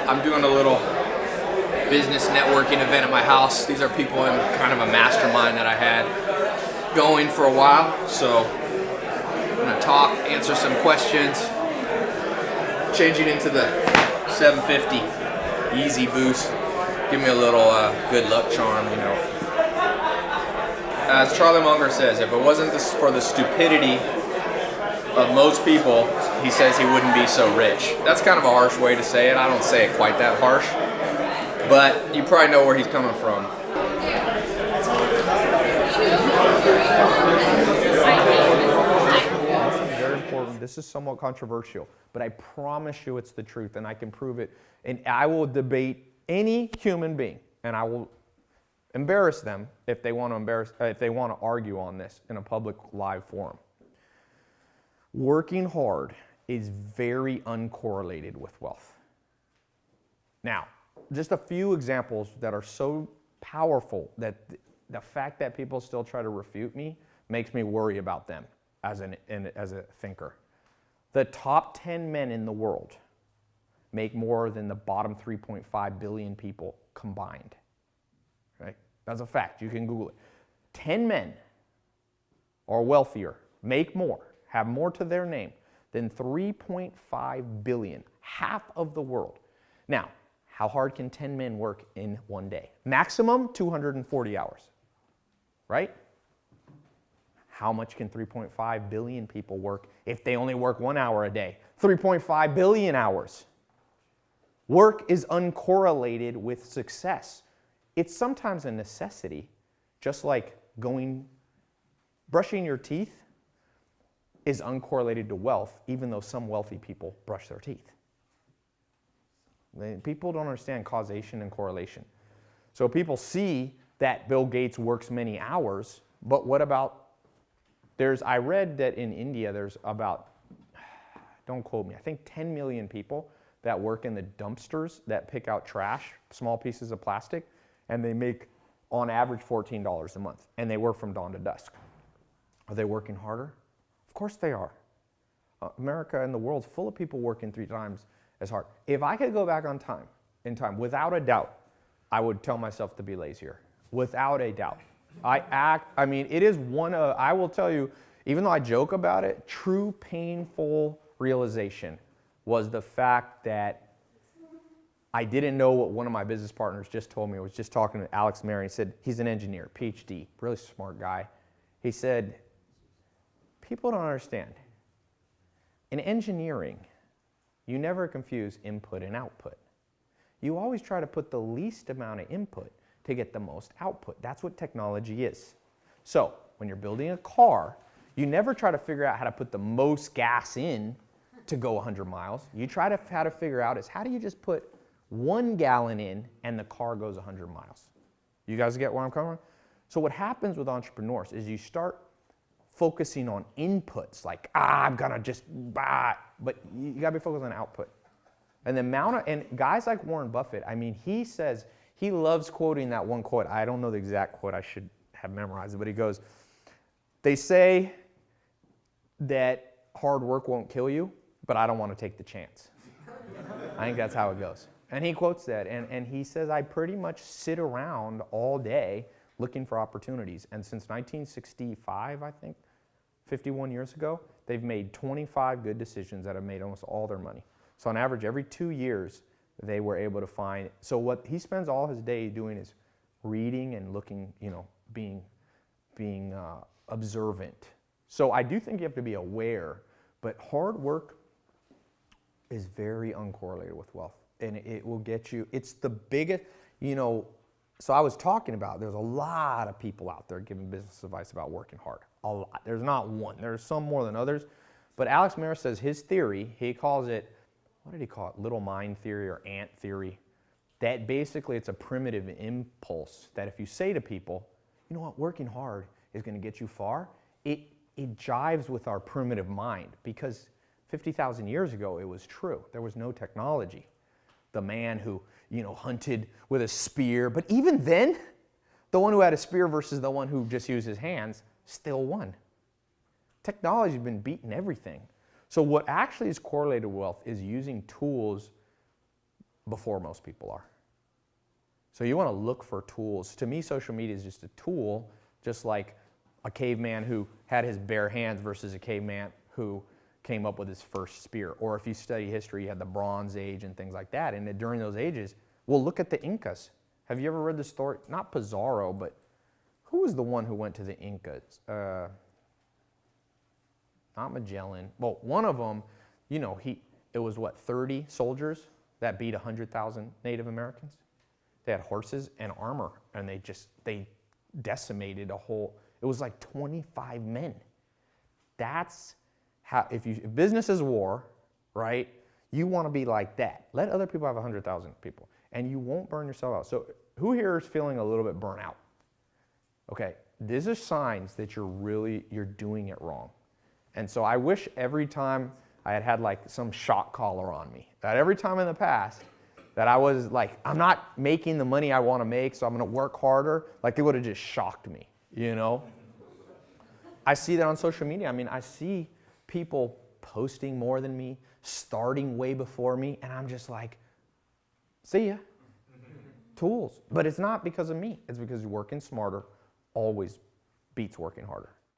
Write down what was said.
I'm doing a little business networking event at my house. These are people in kind of a mastermind that I had going for a while. So I'm gonna talk, answer some questions, changing into the 750 easy boost. Give me a little good luck charm, you know. As Charlie Munger says, if it wasn't for the stupidity of most people, he says he wouldn't be so rich. That's kind of a harsh way to say it. I don't say it quite that harsh, but you probably know where he's coming from. This is very important. This is somewhat controversial, but I promise you it's the truth, and I can prove it. And I will debate any human being, and I will embarrass them if they want to argue on this in a public live forum. Working hard is very uncorrelated with wealth. Now, just a few examples that are so powerful that the fact that people still try to refute me makes me worry about them as a thinker. The top 10 men in the world make more than the bottom 3.5 billion people combined. Right? That's a fact. You can Google it. 10 men are wealthier, make more, have more to their name than 3.5 billion, half of the world. Now, how hard can 10 men work in one day? Maximum 240 hours, right? How much can 3.5 billion people work if they only work 1 hour a day? 3.5 billion hours. Work is uncorrelated with success. It's sometimes a necessity, just like brushing your teeth is uncorrelated to wealth, even though some wealthy people brush their teeth. People don't understand causation and correlation. So people see that Bill Gates works many hours, but what about, I read that in India there's about, don't quote me, I think 10 million people that work in the dumpsters that pick out trash, small pieces of plastic, and they make on average $14 a month, and they work from dawn to dusk. Are they working harder? Of course they are. America and the world's full of people working 3 times as hard. If I could go back in time, without a doubt, I would tell myself to be lazier. Without a doubt. It is I will tell you, even though I joke about it, true painful realization was the fact that I didn't know what one of my business partners just told me. I was just talking to Alex Mary. He said, he's an engineer, PhD, really smart guy. He said, people don't understand. In engineering, you never confuse input and output. You always try to put the least amount of input to get the most output. That's what technology is. So when you're building a car, you never try to figure out how to put the most gas in to go 100 miles. You try to how to figure out is how do you just put 1 gallon in and the car goes 100 miles. You guys get where I'm coming from? So what happens with entrepreneurs is you start focusing on inputs like, I'm gonna just buy, but you gotta be focused on output. And the amount of, and guys like Warren Buffett, he says, he loves quoting that one quote. I don't know the exact quote, I should have memorized it, but he goes, they say that hard work won't kill you, but I don't want to take the chance. I think that's how it goes. And he quotes that, and he says, I pretty much sit around all day looking for opportunities. And since 1965, I think, 51 years ago, they've made 25 good decisions that have made almost all their money. So on average, every 2 years, they were able to find, so what he spends all his day doing is reading and looking, being observant. So I do think you have to be aware, but hard work is very uncorrelated with wealth. And it will get you, it's the biggest, so I was talking about, there's a lot of people out there giving business advice about working hard. A lot. There's not one. There's some more than others. But Alex Mayer says his theory, he calls it, what did he call it? Little mind theory or ant theory. That basically it's a primitive impulse that if you say to people, you know what, working hard is going to get you far, it jives with our primitive mind because 50,000 years ago it was true. There was no technology. The man who, hunted with a spear, but even then, the one who had a spear versus the one who just used his hands still won. Technology's been beating everything. So what actually is correlated with wealth is using tools before most people are. So you want to look for tools. To me, social media is just a tool, just like a caveman who had his bare hands versus a caveman who came up with his first spear. Or if you study history, you had the Bronze Age and things like that. And during those ages, well, look at the Incas. Have you ever read the story? Not Pizarro, but who was the one who went to the Incas? Not Magellan. Well, one of them, you know, it was what, 30 soldiers that beat 100,000 Native Americans? They had horses and armor, and they decimated a whole, it was like 25 men. That's how, if business is war, right, you want to be like that. Let other people have 100,000 people, and you won't burn yourself out. So who here is feeling a little bit burnt out? Okay, these are signs that you're doing it wrong. And so I wish every time I had like some shock collar on me, that every time in the past that I was like, I'm not making the money I want to make, so I'm going to work harder, like it would have just shocked me, you know? I see that on social media. I mean, I see people posting more than me, starting way before me, and I'm just like, see ya. Tools. But it's not because of me. It's because working smarter always beats working harder.